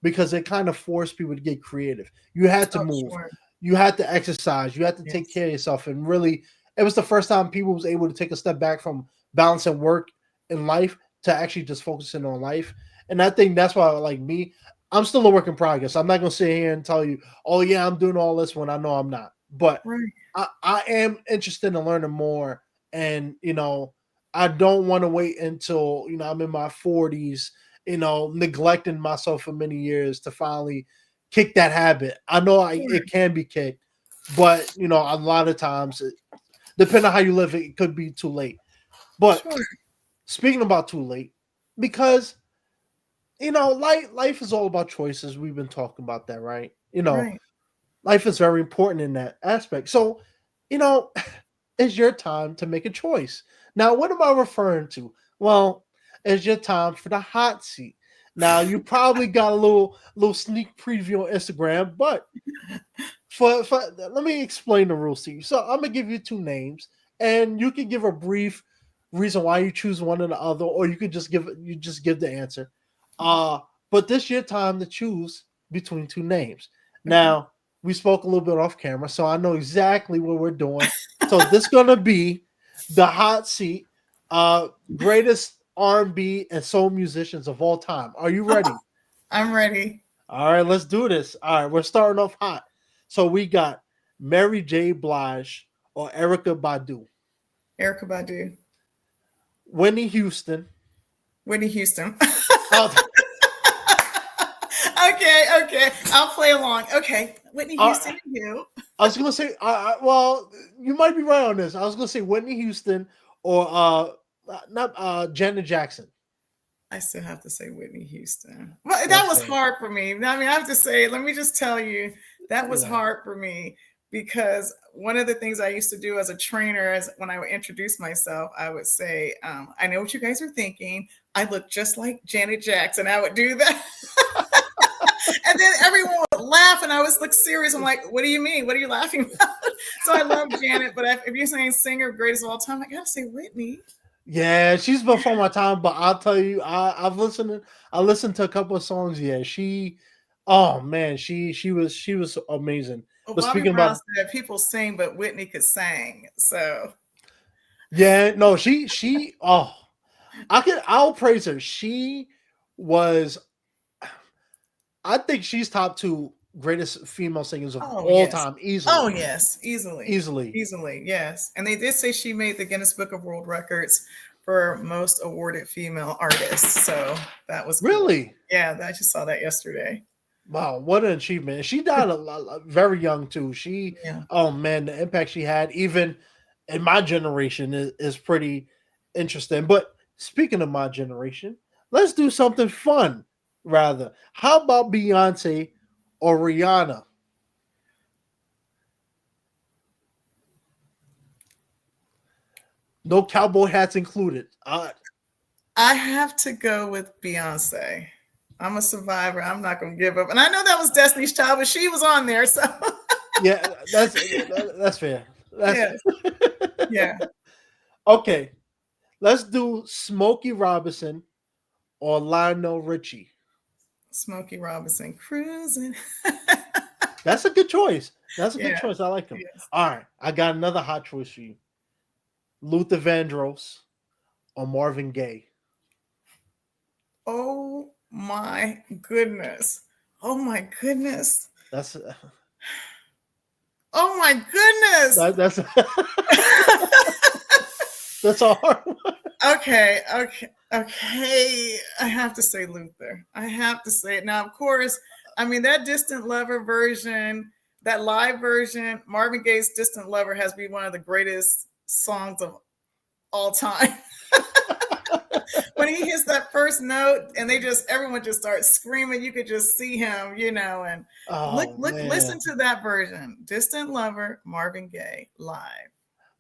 because it kind of forced people to get creative. You had to Oh, move, sure. you had to exercise, you had to take Yes. care of yourself, and really, it was the first time people was able to take a step back from balancing work and life to actually just focusing on life. And I think that's why, like me, I'm still a work in progress. I'm not gonna sit here and tell you, oh yeah, I'm doing all this when I know I'm not. But Right. I am interested in learning more, and I don't want to wait until I'm in my 40s neglecting myself for many years to finally kick that habit. I know Sure. it can be kicked, but a lot of times, depending on how you live, it could be too late. But Sure. speaking about too late, because life is all about choices. We've been talking about that, right? Right. Life is very important in that aspect. So, you know, it's your time to make a choice. Now, what am I referring to? Well, it's your time for the hot seat. Now, you probably got a little sneak preview on Instagram, but for let me explain the rules to you. So, I'm gonna give you two names, and you can give a brief reason why you choose one or the other, or you just give the answer. Uh, but this your time to choose between two names. Okay. Now, we spoke a little bit off camera, so I know exactly what we're doing. So this gonna be the hot seat, greatest R&B and soul musicians of all time. Are you ready? I'm ready. All right, let's do this. All right, we're starting off hot. So we got Mary J. Blige or Erica Badu, Erica Badu. Whitney Houston. Whitney Houston. Uh, Okay, okay. I'll play along. Okay. Whitney uh, Houston and you. I was gonna say, well, you might be right on this. I was gonna say Whitney Houston or not Janet Jackson. I still have to say Whitney Houston. Well, that That's was fair. hard for me. I mean, I have to say, let me just tell you, that was Yeah. hard for me because one of the things I used to do as a trainer, as when I would introduce myself, I would say, I know what you guys are thinking. I look just like Janet Jackson. I would do that. And then everyone would laugh, and I was look serious. I'm like, "What do you mean? What are you laughing about?" So I love Janet, but if you're saying singer greatest of all time, I gotta say Whitney. Yeah, she's before my time, but I'll tell you, I listened to a couple of songs. Yeah, oh man, she was amazing. Well, But Bobby speaking Brown about, said people sing, but Whitney could sing. So yeah, no, oh, I'll praise her. She was, I think she's top two greatest female singers of oh all yes. time, Oh easily, yes, easily. easily. Easily, yes. And they did say she made the Guinness Book of World Records for most awarded female artists. So that was cool. Really? Yeah, I just saw that yesterday. Wow, what an achievement! She died very young too. Yeah. Oh man, the impact she had, even in my generation, is pretty interesting. But speaking of my generation, let's do something fun. Rather, how about Beyonce or Rihanna? No cowboy hats included. I have to go with Beyonce. I'm a survivor. I'm not going to give up. And I know that was Destiny's Child, but she was on there. So, Yeah, that's fair. That's yes. fair. Yeah. Okay, let's do Smokey Robinson or Lionel Richie. Smokey Robinson cruising. That's a good choice. That's a good Yeah. choice. I like him. Yes. All right, I got another hot choice for you: Luther Vandross or Marvin Gaye. Oh my goodness. Oh my goodness. That's Oh my goodness. that's that's a hard one. Okay, okay, okay. I have to say Luther. I have to say it. Now, of course, I mean that Distant Lover version, that live version, Marvin Gaye's Distant Lover has been one of the greatest songs of all time. When he hits that first note and everyone just starts screaming, you could just see him, and Oh listen man, to that version. Distant Lover, Marvin Gaye, live.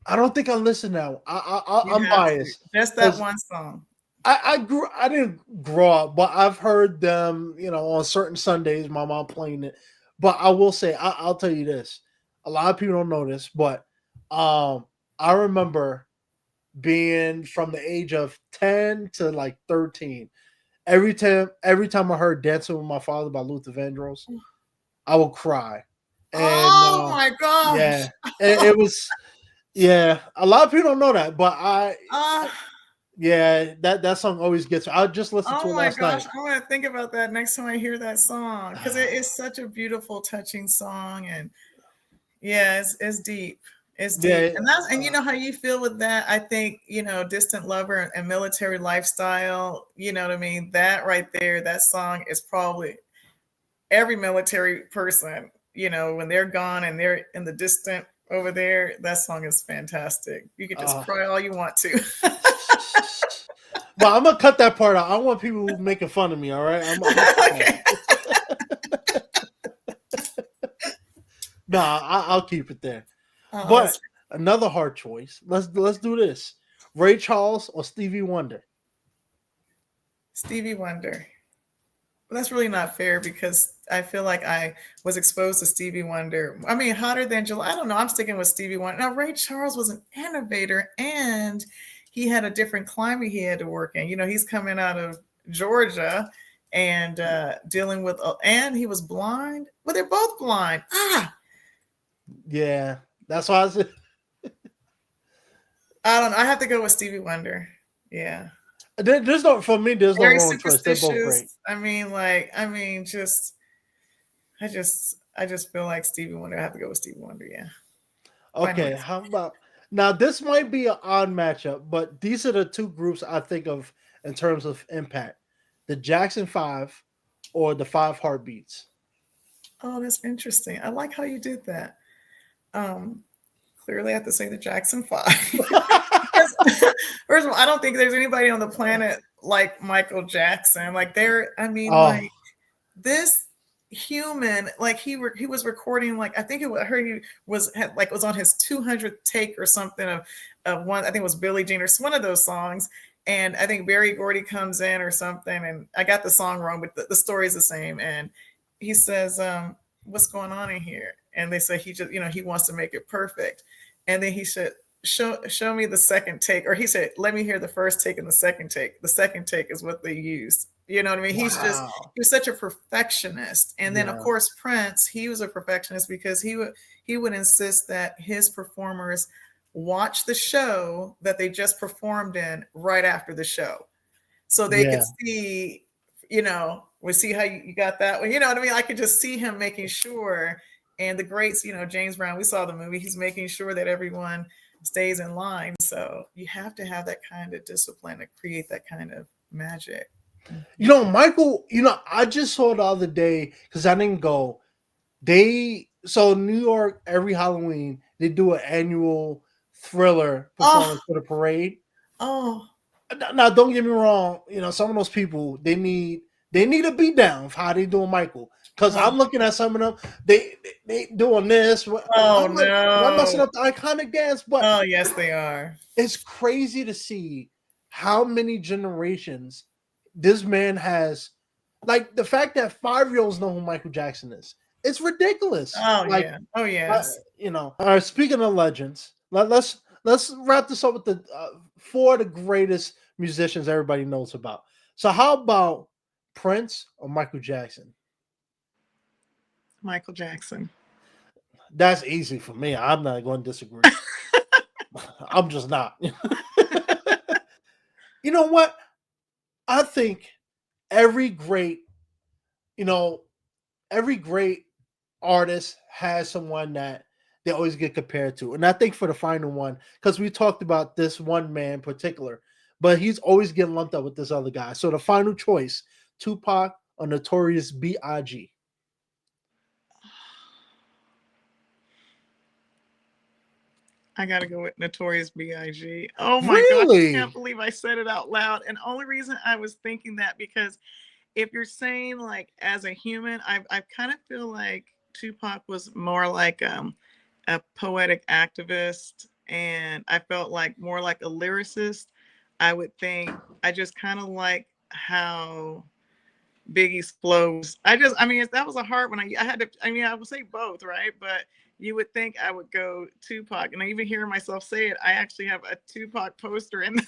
I don't think I listened now. You I'm have to. biased Just that because one song. I didn't grow up, but I've heard them, on certain Sundays. My mom playing it, but I will say, I'll tell you this: a lot of people don't know this, but I remember being from the age of 10 to like 13. Every time I heard "Dancing with My Father" by Luther Vandross, I would cry, and Oh my gosh. yeah, it was, yeah. A lot of people don't know that, but Uh, yeah, that song always gets. I just listened to oh it my last gosh. night. I'm going to think about that next time I hear that song because it is such a beautiful, touching song. And yeah, it's deep. It's deep. Yeah. And that's and you know how you feel with that? I think, Distant Lover and Military Lifestyle, you know what I mean? That right there, that song is probably every military person, when they're gone and they're in the distant over there, that song is fantastic. You could just Uh, cry all you want to. well, I'm gonna cut that part out. I don't want people making fun of me. All right, I'm gonna cut that. Okay. Nah, I'll keep it there. Oh, But another hard choice. Let's do this. Ray Charles or Stevie Wonder? Stevie Wonder. But that's really not fair because I feel like I was exposed to Stevie Wonder. I mean, Hotter Than July. I don't know. I'm sticking with Stevie Wonder. Now, Ray Charles was an innovator and he had a different climate he had to work in. He's coming out of Georgia and dealing with, and he was blind. Well, they're both blind. Yeah, that's why I said. I don't know. I have to go with Stevie Wonder. Yeah. There's no for me. There's no Very wrong choice. They're both great. superstitious. I just feel like Stevie Wonder. I have to go with Stevie Wonder. Yeah. Okay, how about now? This might be an odd matchup, but these are the two groups I think of in terms of impact: the Jackson Five or the Five Heartbeats. Oh, that's interesting. I like how you did that. Um, Clearly, I have to say the Jackson Five. First of all, I don't think there's anybody on the planet like Michael Jackson. Like Oh, this human, like he was recording, like I think I heard he was on his 200th take or something of one. I think it was Billie Jean or one of those songs. And I think Barry Gordy comes in or something, and I got the song wrong, but the story is the same. And he says, "What's going on in here?" And they say he just, he wants to make it perfect. And then he said, show me the second take, or he said, let me hear the first take and the second take. The second take is what they used. You know what I mean? wow. He was such a perfectionist. And then of Yeah, course Prince, he was a perfectionist because he would insist that his performers watch the show that they just performed in right after the show, so they could yeah, see, we see how you got that one. You know what I mean? I could just see him making sure. And the greats, James Brown, we saw the movie, he's making sure that everyone stays in line. So you have to have that kind of discipline to create that kind of magic. Michael. I just saw the other day because I didn't go. New York every Halloween they do an annual Thriller Oh, performance for the parade. oh, Now, don't get me wrong. Some of those people they need to be down for how they doing Michael. Because oh, I'm looking at some of them, they doing this. oh I'm like, they're messing no. up the iconic dance. But Oh, yes, they are. it's crazy to see how many generations this man has. Like the fact that 5-year-olds know who Michael Jackson is. It's ridiculous. Oh, Like, yeah. Oh, yes. All right. Speaking of legends, let's wrap this up with the four of the greatest musicians everybody knows about. So, how about Prince or Michael Jackson? Michael Jackson. That's easy for me. I'm not going to disagree. I'm just not. You know what? I think every great, you know, every great artist has someone that they always get compared to. And I think for the final one, because we talked about this one man in particular, but he's always getting lumped up with this other guy. So the final choice, Tupac or Notorious B.I.G. I gotta go with Notorious B.I.G. Oh my gosh, I can't Really? believe I said it out loud. And only reason I was thinking that because if you're saying like as a human, I kind of feel like Tupac was more like a poetic activist, and I felt like more like a lyricist. I would think I just kind of like how Biggie's flows. I mean, that was a hard one. I had to. I mean, I would say both, right? But you would think I would go Tupac, and I even hear myself say it. I actually have a Tupac poster in,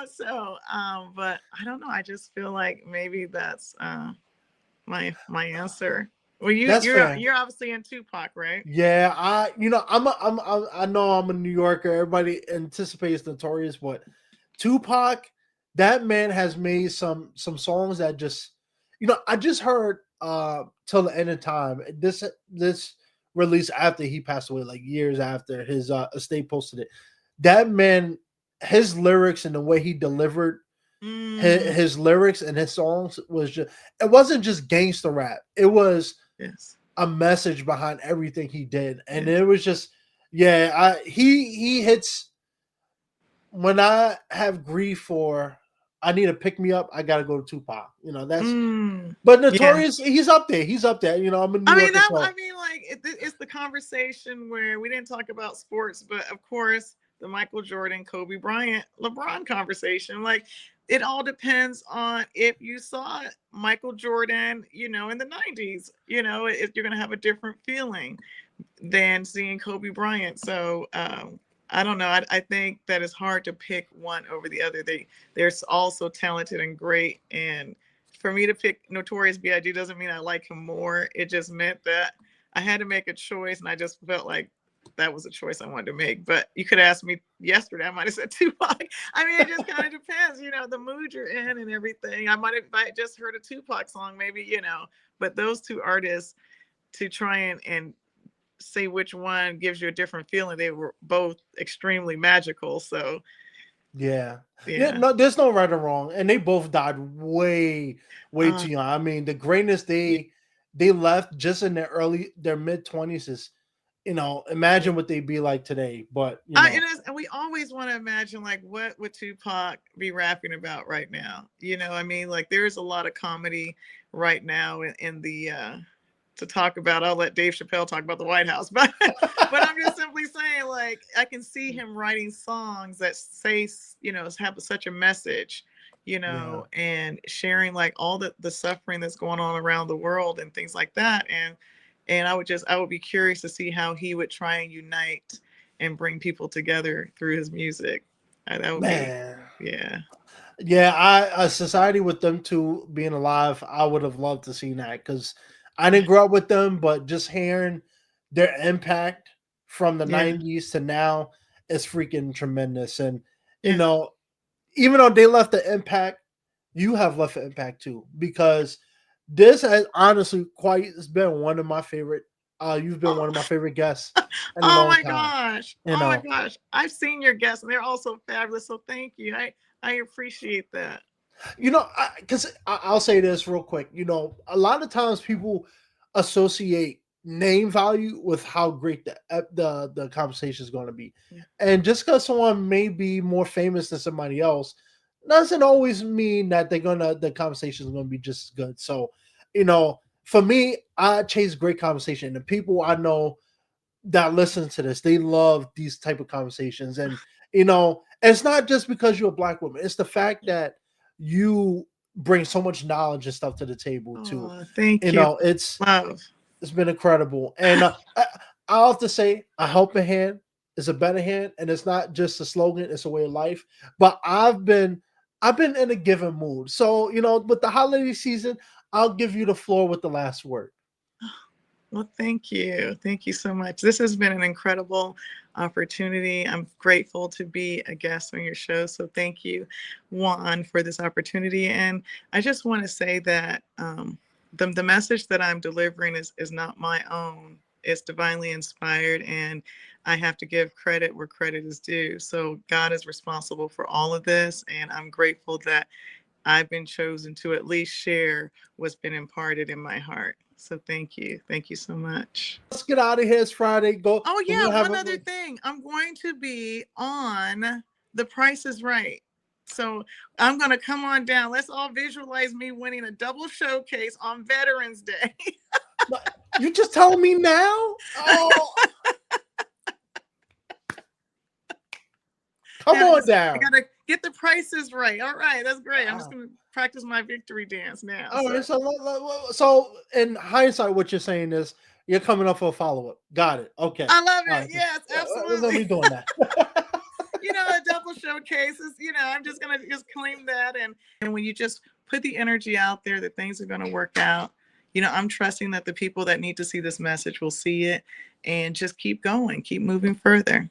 So, but I don't know. I just feel like maybe that's my answer. Well, That's fair. you're obviously in Tupac, right? Yeah, I know I'm a New Yorker. Everybody anticipates Notorious, but Tupac, that man has made some songs that just, I just heard Till the End of Time. This released after he passed away, like years after his estate posted it. That man, his lyrics and the way he delivered his lyrics and his songs was just, it wasn't just gangster rap. It was Yes. a message behind everything he did. And Yeah. it was just, he hits. When I have grief or I need to pick me up, I gotta go to Tupac. You know, that's but Yeah. Notorious, he's up there. He's up there. You know, I'm a New Yorker, so Like it's the conversation where we didn't talk about sports, but of course the Michael Jordan, Kobe Bryant, LeBron conversation. Like it all depends on if you saw Michael Jordan, you know, in the 90s, you know, if you're gonna have a different feeling than seeing Kobe Bryant. So I don't know. I think that it's hard to pick one over the other. They're all so talented and great. And for me to pick Notorious B.I.G. doesn't mean I like him more. It just meant that I had to make a choice, and I just felt like that was a choice I wanted to make. But you could ask me yesterday, I might have said Tupac. I mean, it just kind of depends, you know, the mood you're in and everything. I might have, if I just heard a Tupac song, maybe, you know. But those two artists, to try and say which one gives you a different feeling, they were both extremely magical. So yeah. No, there's no right or wrong, and they both died way too young. I mean, the greatness they left just in their mid-20s is, you know, imagine what they'd be like today. But you know, and we always want to imagine, like, what would Tupac be rapping about right now? You know, I mean, like, there's a lot of comedy right now in the to talk about. I'll let Dave Chappelle talk about the White House, but I'm just simply saying, like, I can see him writing songs that say, you know, have such a message, you know, and sharing like all the suffering that's going on around the world and things like that. And I would be curious to see how he would try and unite and bring people together through his music. That would man. be, yeah. Yeah, a society with them two being alive, I would have loved to see that because I didn't grow up with them, but just hearing their impact from the 90s to now is freaking tremendous. And you know, even though they left the impact, you have left an impact too, because this has honestly it's been one of my favorite. You've been one of my favorite guests in a long time. Gosh. You my know, gosh. I've seen your guests and they're all so fabulous. So thank you. I appreciate that. you know, because I'll say this real quick. You know, a lot of times people associate name value with how great the conversation is going to be, and just because someone may be more famous than somebody else doesn't always mean that the conversation is gonna be just as good. So, you know, for me, I chase great conversation. The people I know that listen to this, they love these type of conversations. And you know, it's not just because you're a black woman, it's the fact that you bring so much knowledge and stuff to the table too. Thank you. Know, it's been incredible. And I'll have to say a helping hand is a better hand, and it's not just a slogan, it's a way of life. But I've been in a given mood. So, you know, with the holiday season, I'll give you the floor with the last word. Well, thank you. Thank you so much. This has been an incredible opportunity. I'm grateful to be a guest on your show. So thank you, Juan, for this opportunity. And I just want to say that the message that I'm delivering is not my own. It's divinely inspired, and I have to give credit where credit is due. So God is responsible for all of this, and I'm grateful that I've been chosen to at least share what's been imparted in my heart. So thank you. Thank you so much. Let's get out of here. It's Friday. Go. Oh, yeah. One other thing. I'm going to be on The Price is Right. So I'm going to come on down. Let's all visualize me winning a double showcase on Veterans Day. You just telling me now? Oh. Come on down. I got to get the prices right. All right. That's great. I'm just going to practice my victory dance now. All right. So in hindsight, what you're saying is you're coming up for a follow-up. Got it. Okay. I love it. Right. Yes, absolutely. We're doing that. You know, a double showcase is, you know, I'm just going to just claim that. And when you just put the energy out there that things are going to work out, you know, I'm trusting that the people that need to see this message will see it and just keep going, keep moving further.